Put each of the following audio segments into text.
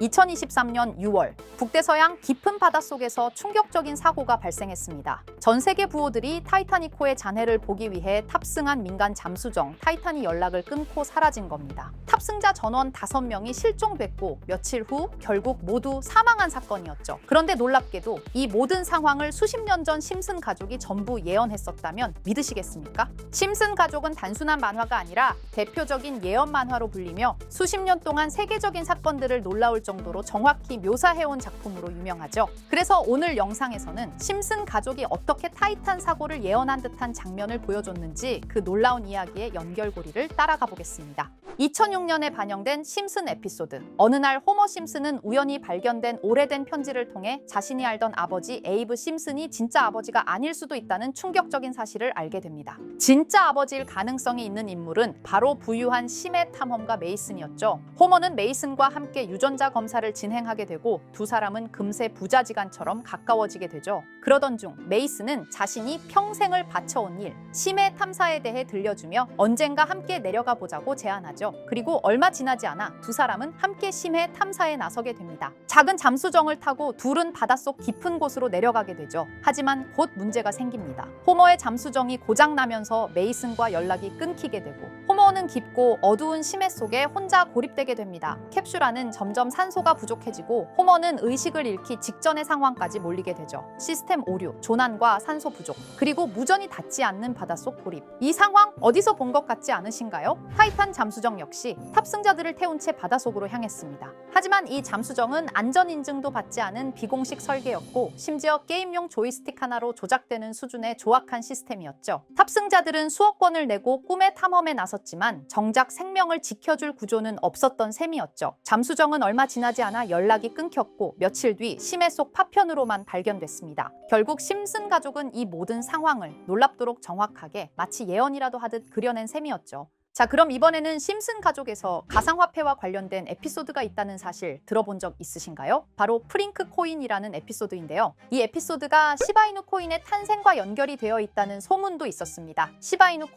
2023년 6월 북대서양 깊은 바닷속에서 충격적인 사고가 발생했습니다. 전 세계 부호들이 타이타닉호의 잔해를 보기 위해 탑승한 민간 잠수정 타이탄이 연락을 끊고 사라진 겁니다. 탑승자 전원 5명이 실종됐고 며칠 후 결국 모두 사망한 사건이었죠. 그런데 놀랍게도 이 모든 상황을 수십 년 전 심슨 가족이 전부 예언했었다면 믿으시겠습니까? 심슨 가족은 단순한 만화가 아니라 대표적인 예언 만화로 불리며 수십 년 동안 세계적인 사건들을 놀라울 정도로 정확히 묘사해온 작품으로 유명하죠. 그래서 오늘 영상에서는 심슨 가족이 어떻게 타이탄 사고를 예언한 듯한 장면을 보여줬는지 그 놀라운 이야기의 연결고리를 따라가 보겠습니다. 2006년에 반영된 심슨 에피소드. 어느 날 호머 심슨은 우연히 발견된 오래된 편지를 통해 자신이 알던 아버지 에이브 심슨이 진짜 아버지가 아닐 수도 있다는 충격적인 사실을 알게 됩니다. 진짜 아버지일 가능성이 있는 인물은 바로 부유한 심해 탐험가 메이슨이었죠. 호머는 메이슨과 함께 유전자 검사를 진행하게 되고 두 사람은 금세 부자지간처럼 가까워지게 되죠. 그러던 중 메이슨은 자신이 평생을 바쳐온 일, 심해 탐사에 대해 들려주며 언젠가 함께 내려가 보자고 제안하죠. 그리고 얼마 지나지 않아 두 사람은 함께 심해 탐사에 나서게 됩니다. 작은 잠수정을 타고 둘은 바닷속 깊은 곳으로 내려가게 되죠. 하지만 곧 문제가 생깁니다. 호머의 잠수정이 고장나면서 메이슨과 연락이 끊기게 되고 호머는 깊고 어두운 심해 속에 혼자 고립되게 됩니다. 캡슐 안은 점점 산소가 부족해지고 호머는 의식을 잃기 직전의 상황까지 몰리게 되죠. 시스템 오류, 조난과 산소 부족, 그리고 무전이 닿지 않는 바닷속 고립. 이 상황 어디서 본 것 같지 않으신가요? 타이탄 잠수정 역시 탑승자들을 태운 채 바닷속으로 향했습니다. 하지만 이 잠수정은 안전 인증도 받지 않은 비공식 설계였고 심지어 게임용 조이스틱 하나로 조작되는 수준의 조악한 시스템이었죠. 탑승자들은 수억 원을 내고 꿈의 탐험에 나섰지만 정작 생명을 지켜줄 구조는 없었던 셈이었죠. 잠수정은 얼마 지나지 않아 연락이 끊겼고 며칠 뒤 심해 속 파편으로만 발견됐습니다. 결국 심슨 가족은 이 모든 상황을 놀랍도록 정확하게 마치 예언이라도 하듯 그려낸 셈이었죠. 자, 그럼 이번에는 심슨 가족에서 가상화폐와 관련된 에피소드가 있다는 사실 들어본 적 있으신가요? 바로 프링크 코인이라는 에피소드인데요. 이 에피소드가 시바이누 코인의 탄생과 연결이 되어 있다는 소문도 있었습니다. 시바이누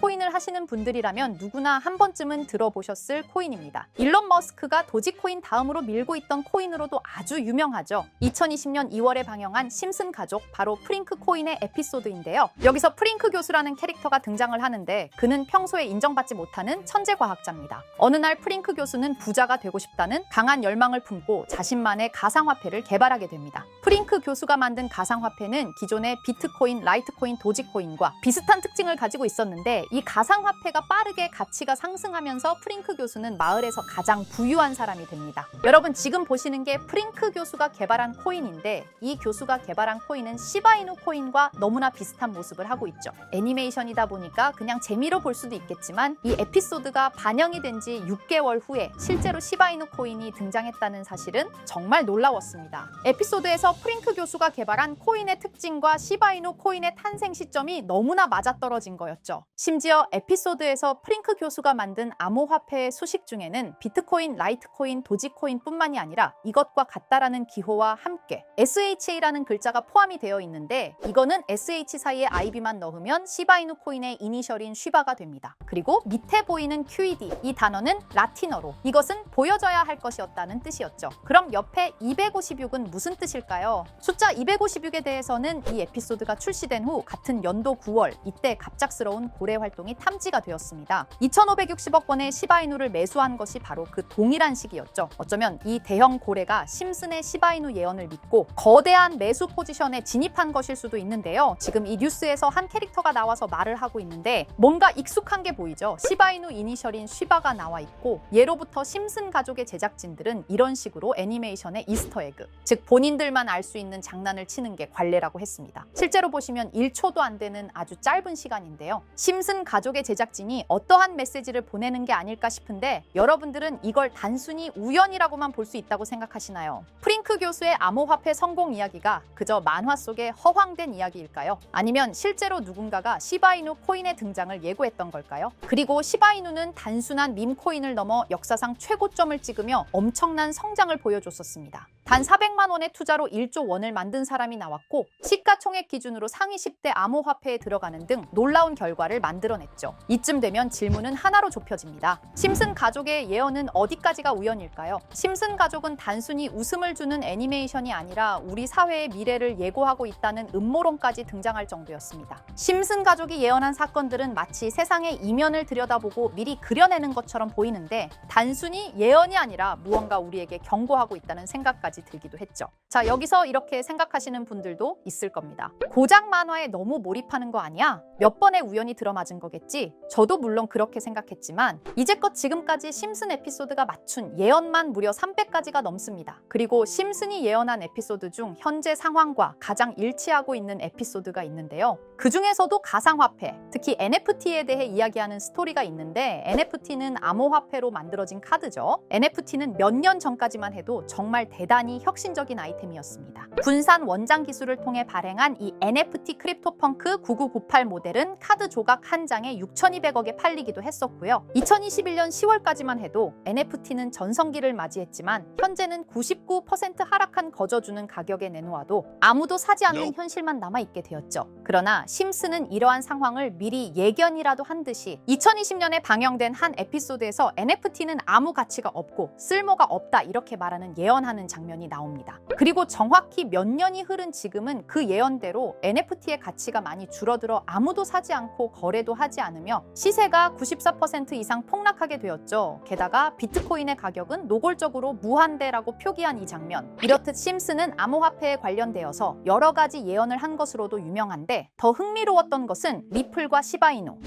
코인을 하시는 분들이라면 누구나 한 번쯤은 들어보셨을 코인입니다. 일론 머스크가 도지코인 다음으로 밀고 있던 코인으로도 아주 유명하죠. 2020년 2월에 방영한 심슨 가족, 바로 프링크 코인의 에피소드인데요. 여기서 프링크 교수라는 캐릭터가 등장을 하는데 그는 평소에 인정받지 못하는 천재 과학자입니다. 어느 날 프링크 교수는 부자가 되고 싶다는 강한 열망을 품고 자신만의 가상화폐를 개발하게 됩니다. 프링크 교수가 만든 가상화폐는 기존의 비트코인, 라이트코인, 도지코인과 비슷한 특징을 가지고 있었는데 이 가상화폐가 빠르게 가치가 상승하면서 프링크 교수는 마을에서 가장 부유한 사람이 됩니다. 여러분, 지금 보시는 게 프링크 교수가 개발한 코인인데 이 교수가 개발한 코인은 시바이누 코인과 너무나 비슷한 모습을 하고 있죠. 애니메이션이다 보니까 그냥 재미로 볼 수도 있겠지만 이 에피소드가 반영이 된 지 6개월 후에 실제로 시바이누 코인이 등장했다는 사실은 정말 놀라웠습니다. 에피소드에서 프링크 교수가 개발한 코인의 특징과 시바이누 코인의 탄생 시점이 너무나 맞아떨어진 거였죠. 심지어 에피소드에서 프링크 교수가 만든 암호화폐의 수식 중에는 비트코인, 라이트코인, 도지코인뿐만이 아니라 이것과 같다라는 기호와 함께 SHA라는 글자가 포함이 되어 있는데 이거는 SH 사이에 IB만 넣으면 시바이누 코인의 이니셜인 쉬바가 됩니다. 그리고 밑에 보이는 QED, 이 단어는 라틴어로 이것은 보여져야 할 것이었다는 뜻이었죠. 그럼 옆에 256은 무슨 뜻일까요? 숫자 256에 대해서는 이 에피소드가 출시된 후 같은 연도 9월, 이때 갑작스러운 고래 활동이 탐지가 되었습니다. 2,560억 원의 시바이누를 매수한 것이 바로 그 동일한 시기였죠. 어쩌면 이 대형 고래가 심슨의 시바이누 예언을 믿고 거대한 매수 포지션에 진입한 것일 수도 있는데요. 지금 이 뉴스에서 한 캐릭터가 나와서 말을 하고 있는데 뭔가 익숙한 게 보이죠. 시바이누 이니셜인 쉬바가 나와 있고 예로부터 심슨 가족의 제작진들은 이런 식으로 애니메이션의 이스터에그, 즉 본인들만 알 수 있는 장난을 치는 게 관례라고 했습니다. 실제로 보시면 1초도 안 되는 아주 짧은 시간인데요. 심슨 가족의 제작진이 어떠한 메시지를 보내는 게 아닐까 싶은데 여러분들은 이걸 단순히 우연이라고만 볼 수 있다고 생각하시나요? 프링크 교수의 암호화폐 성공 이야기가 그저 만화 속의 허황된 이야기일까요? 아니면 실제로 누군가가 시바이누 코인의 등장을 예고했던 걸까요? 그리고 시바이누는 단순한 밈코인을 넘어 역사상 최고점을 찍으며 엄청난 성장을 보여줬었습니다. 단 400만 원의 투자로 1조 원을 만든 사람이 나왔고 시가총액 기준으로 상위 10대 암호화폐에 들어가는 등 놀라운 결과를 만들어냈죠. 이쯤 되면 질문은 하나로 좁혀집니다. 심슨 가족의 예언은 어디까지가 우연일까요? 심슨 가족은 단순히 웃음을 주는 애니메이션이 아니라 우리 사회의 미래를 예고하고 있다는 음모론까지 등장할 정도였습니다. 심슨 가족이 예언한 사건들은 마치 세상의 이면을 들여다보고 미리 그려내는 것처럼 보이는데 단순히 예언이 아니라 무언가 우리에게 경고하고 있다는 생각까지 들기도 했죠. 자, 여기서 이렇게 생각하시는 분들도 있을 겁니다. 고작 만화에 너무 몰입하는 거 아니야? 몇 번의 우연이 들어맞은 거겠지? 저도 물론 그렇게 생각했지만 이제껏 지금까지 심슨 에피소드가 맞춘 예언만 무려 300가지가 넘습니다. 그리고 심슨이 예언한 에피소드 중 현재 상황과 가장 일치하고 있는 에피소드가 있는데요. 그 중에서도 가상화폐, 특히 NFT에 대해 이야기하는 스토리가 있는데 NFT는 암호화폐로 만들어진 카드죠. NFT는 몇 년 전까지만 해도 정말 대단히 혁신적인 아이템이었습니다. 분산 원장 기술을 통해 발행한 이 NFT 크립토펑크 9998 모델은 카드 조각 한 장에 6,200억에 팔리기도 했었고요. 2021년 10월까지만 해도 NFT는 전성기를 맞이했지만 현재는 99% 하락한 거저주는 가격에 내놓아도 아무도 사지 않는 현실만 남아있게 되었죠. 그러나 심슨은 이러한 상황을 미리 예견이라도 한 듯이 2020년에 방영된 한 에피소드에서 NFT는 아무 가치가 없고 쓸모가 없다 이렇게 말하는 예언하는 장면이 나옵니다. 그리고 정확히 몇 년이 흐른 지금은 그 예언대로 NFT의 가치가 많이 줄어들어 아무도 사지 않고 거래도 하지 않으며 시세가 94% 이상 폭락하게 되었죠. 게다가 비트코인의 가격은 노골적으로 무한대라고 표기한 이 장면. 이렇듯 심슨은 암호화폐에 관련되어서 여러 가지 예언을 한 것으로도 유명한데 더 흥미로웠던 것은 리플과 시바이누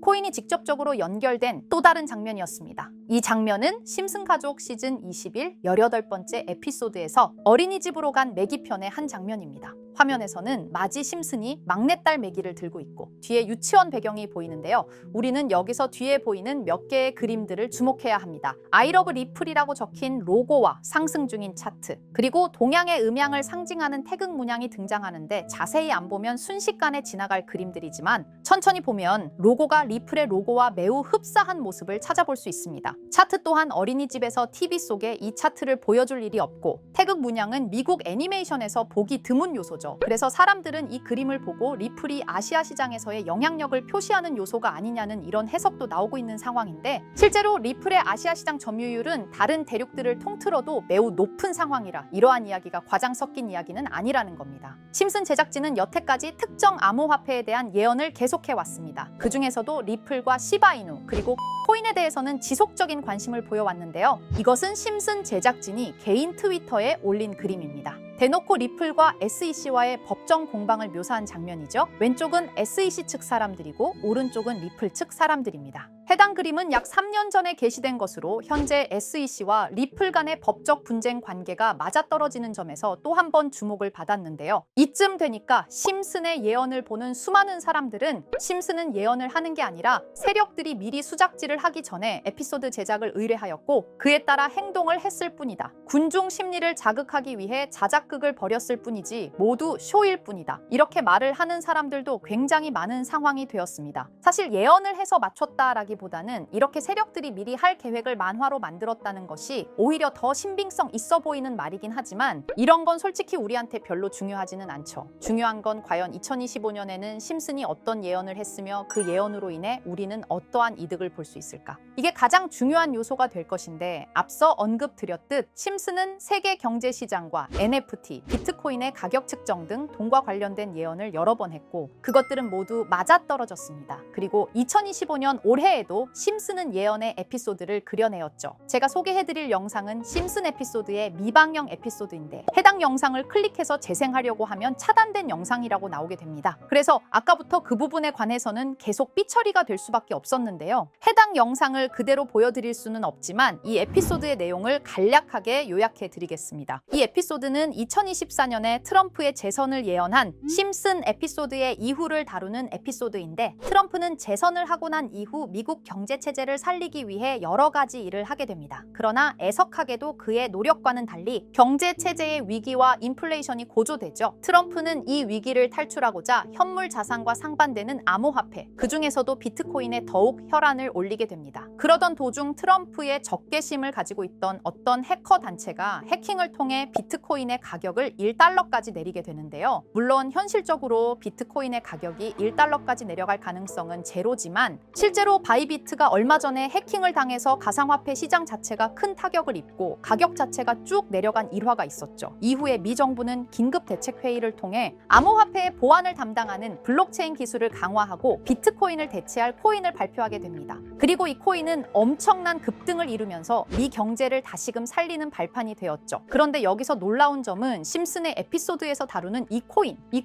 코인이 직접적으로 연결된 또 다른 장면이었습니다. 이 장면은 심슨 가족 시즌 21 18번째 에피소드에서 어린이집으로 간 매기 편의 한 장면입니다. 화면에서는 마지 심슨이 막내딸 매기를 들고 있고 뒤에 유치원 배경이 보이는데요. 우리는 여기서 뒤에 보이는 몇 개의 그림들을 주목해야 합니다. I love 리플이라고 적힌 로고와 상승 중인 차트, 그리고 동양의 음양을 상징하는 태극 문양이 등장하는데 자세히 안 보면 순식간에 지나갈 그림들이지만 천천히 보면 로고가 리플의 로고와 매우 흡사한 모습을 찾아볼 수 있습니다. 차트 또한 어린이집에서 TV 속에 이 차트를 보여줄 일이 없고 태극 문양은 미국 애니메이션에서 보기 드문 요소죠. 그래서 사람들은 이 그림을 보고 리플이 아시아 시장에서의 영향력을 표시하는 요소가 아니냐는 이런 해석도 나오고 있는 상황인데 실제로 리플의 아시아 시장 점유율은 다른 대륙들을 통틀어도 매우 높은 상황이라 이러한 이야기가 과장 섞인 이야기는 아니라는 겁니다. 심슨 제작진은 여태까지 특정 암호화폐에 대한 예언을 계속해왔습니다. 그 중에서도 리플과 시바이누 그리고 코인에 대해서는 지속적인 관심을 보여왔는데요. 이것은 심슨 제작진이 개인 트위터에 올린 그림입니다. 대놓고 리플과 SEC와의 법정 공방을 묘사한 장면이죠. 왼쪽은 SEC 측 사람들이고 오른쪽은 리플 측 사람들입니다. 해당 그림은 약 3년 전에 게시된 것으로 현재 SEC와 리플 간의 법적 분쟁 관계가 맞아떨어지는 점에서 또 한 번 주목을 받았는데요. 이쯤 되니까 심슨의 예언을 보는 수많은 사람들은 심슨은 예언을 하는 게 아니라 세력들이 미리 수작질을 하기 전에 에피소드 제작을 의뢰하였고 그에 따라 행동을 했을 뿐이다. 군중 심리를 자극하기 위해 자작극을 벌였을 뿐이지 모두 쇼일 뿐이다. 이렇게 말을 하는 사람들도 굉장히 많은 상황이 되었습니다. 사실 예언을 해서 맞췄다라기보다는 이렇게 세력들이 미리 할 계획을 만화로 만들었다는 것이 오히려 더 신빙성 있어 보이는 말이긴 하지만 이런 건 솔직히 우리한테 별로 중요하지는 않죠. 중요한 건 과연 2025년에는 심슨이 어떤 예언을 했으며 그 예언으로 인해 우리는 어떠한 이득을 볼 수 있을까? 이게 가장 중요한 요소가 될 것인데 앞서 언급드렸듯 심슨은 세계 경제 시장과 NFT, 비트코인의 가격 측정 등 돈과 관련된 예언을 여러 번 했고 그것들은 모두 맞아떨어졌습니다. 그리고 2025년 올해에도 심슨은 예언의 에피소드를 그려내었죠. 제가 소개해드릴 영상은 심슨 에피소드의 미방영 에피소드인데 해당 영상을 클릭해서 재생하려고 하면 차단된 영상이라고 나오게 됩니다. 그래서 아까부터 그 부분에 관해서는 계속 삐처리가 될 수밖에 없었는데요. 해당 영상을 그대로 보여드릴 수는 없지만 이 에피소드의 내용을 간략하게 요약해 드리겠습니다. 이 에피소드는 2024년에 트럼프의 재선을 예언한 심슨 에피소드의 이후를 다루는 에피소드인데 트럼프는 재선을 하고 난 이후 미국 미국 경제 체제를 살리기 위해 여러 가지 일을 하게 됩니다. 그러나 애석하게도 그의 노력과는 달리 경제 체제의 위기와 인플레이션이 고조되죠. 트럼프는 이 위기를 탈출하고자 현물 자산과 상반되는 암호화폐, 그 중에서도 비트코인에 더욱 혈안을 올리게 됩니다. 그러던 도중 트럼프의 적개심을 가지고 있던 어떤 해커 단체가 해킹을 통해 비트코인의 가격을 1달러까지 내리게 되는데요. 물론 현실적으로 비트코인의 가격이 1달러까지 내려갈 가능성은 제로지만 실제로 바이비트가 얼마 전에 해킹을 당해서 가상화폐 시장 자체가 큰 타격을 입고 가격 자체가 쭉 내려간 일화가 있었죠. 이후에 미 정부는 긴급 대책 회의를 통해 암호화폐의 보안을 담당하는 블록체인 기술을 강화하고 비트코인을 대체할 코인을 발표하게 됩니다. 그리고 이 코인은 엄청난 급등을 이루면서 미 경제를 다시금 살리는 발판이 되었죠. 그런데 여기서 놀라운 점은 심슨의 에피소드에서 다루는 이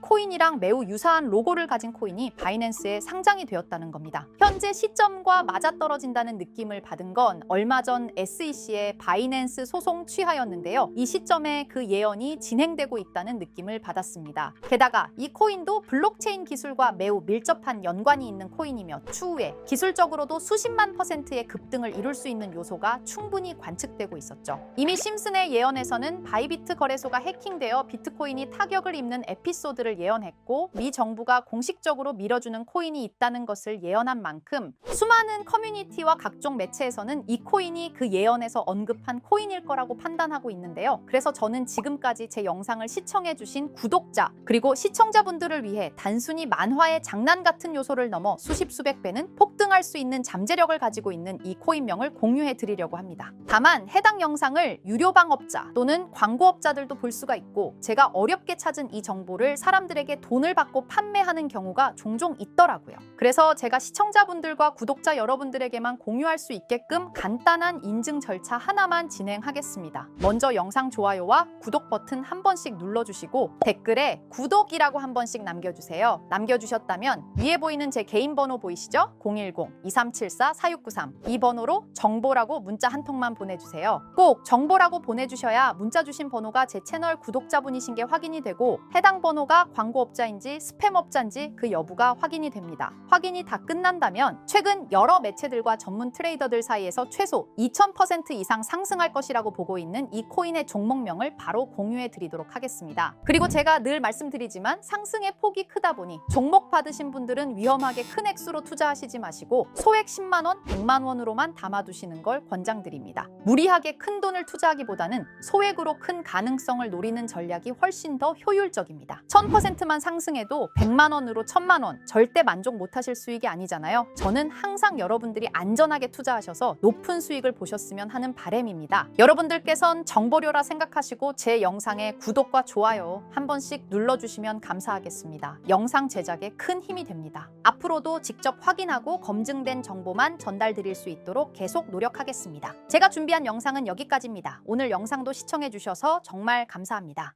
코인이랑 매우 유사한 로고를 가진 코인이 바이낸스에 상장이 되었다는 겁니다. 현재 시점과 맞아떨어진다는 느낌을 받은 건 얼마 전 SEC의 바이낸스 소송 취하였는데요. 이 시점에 그 예언이 진행되고 있다는 느낌을 받았습니다. 게다가 이 코인도 블록체인 기술과 매우 밀접한 연관이 있는 코인이며 추후에 기술적으로도 수십만 %의 급등을 이룰 수 있는 요소가 충분히 관측되고 있었죠. 이미 심슨의 예언에서는 바이비트 거래소가 해킹되어 비트코인이 타격을 입는 에피소드를 예언했고 미 정부가 공식적으로 밀어주는 코인이 있다는 것을 예언한 만큼 수많은 커뮤니티와 각종 매체에서는 이 코인이 그 예언에서 언급한 코인일 거라고 판단하고 있는데요. 그래서 저는 지금까지 제 영상을 시청해주신 구독자 그리고 시청자분들을 위해 단순히 만화의 장난 같은 요소를 넘어 수십 수백 배는 폭등할 수 있는 잠재력을 가지고 있는 이 코인명을 공유해 드리려고 합니다. 다만 해당 영상을 유료방업자 또는 광고업자들도 볼 수가 있고 제가 어렵게 찾은 이 정보를 사람들에게 돈을 받고 판매하는 경우가 종종 있더라고요. 그래서 제가 시청자분들과 구독자 여러분들에게만 공유할 수 있게끔 간단한 인증 절차 하나만 진행하겠습니다. 먼저 영상 좋아요와 구독 버튼 한 번씩 눌러주시고 댓글에 구독이라고 한 번씩 남겨주세요. 남겨주셨다면 위에 보이는 제 개인 번호 보이시죠? 010-2374-4693 이 번호로 정보라고 문자 한 통만 보내주세요. 꼭 정보라고 보내주셔야 문자 주신 번호가 제 채널 구독자분이신 게 확인이 되고 해당 번호가 광고업자인지 스팸업자인지 그 여부가 확인이 됩니다. 확인이 다 끝난다면 최근 여러 매체들과 전문 트레이더들 사이에서 최소 2000% 이상 상승할 것이라고 보고 있는 이 코인의 종목명을 바로 공유해 드리도록 하겠습니다. 그리고 제가 늘 말씀드리지만 상승의 폭이 크다 보니 종목 받으신 분들은 위험하게 큰 액수로 투자하시지 마시고 소액 10만 원, 100만 원으로만 담아두시는 걸 권장드립니다. 무리하게 큰 돈을 투자하기보다는 소액으로 큰 가능성을 노리는 전략이 훨씬 더 효율적입니다. 1000%만 상승해도 100만 원으로 1000만 원 절대 만족 못하실 수익이 아니잖아요. 저는 항상 여러분들이 안전하게 투자하셔서 높은 수익을 보셨으면 하는 바람입니다. 여러분들께선 정보료라 생각하시고 제 영상에 구독과 좋아요 한 번씩 눌러주시면 감사하겠습니다. 영상 제작에 큰 힘이 됩니다. 앞으로도 직접 확인하고 검증된 정보만 전달드릴 수 있도록 계속 노력하겠습니다. 제가 준비한 영상은 여기까지입니다. 오늘 영상도 시청해주셔서 정말 감사합니다.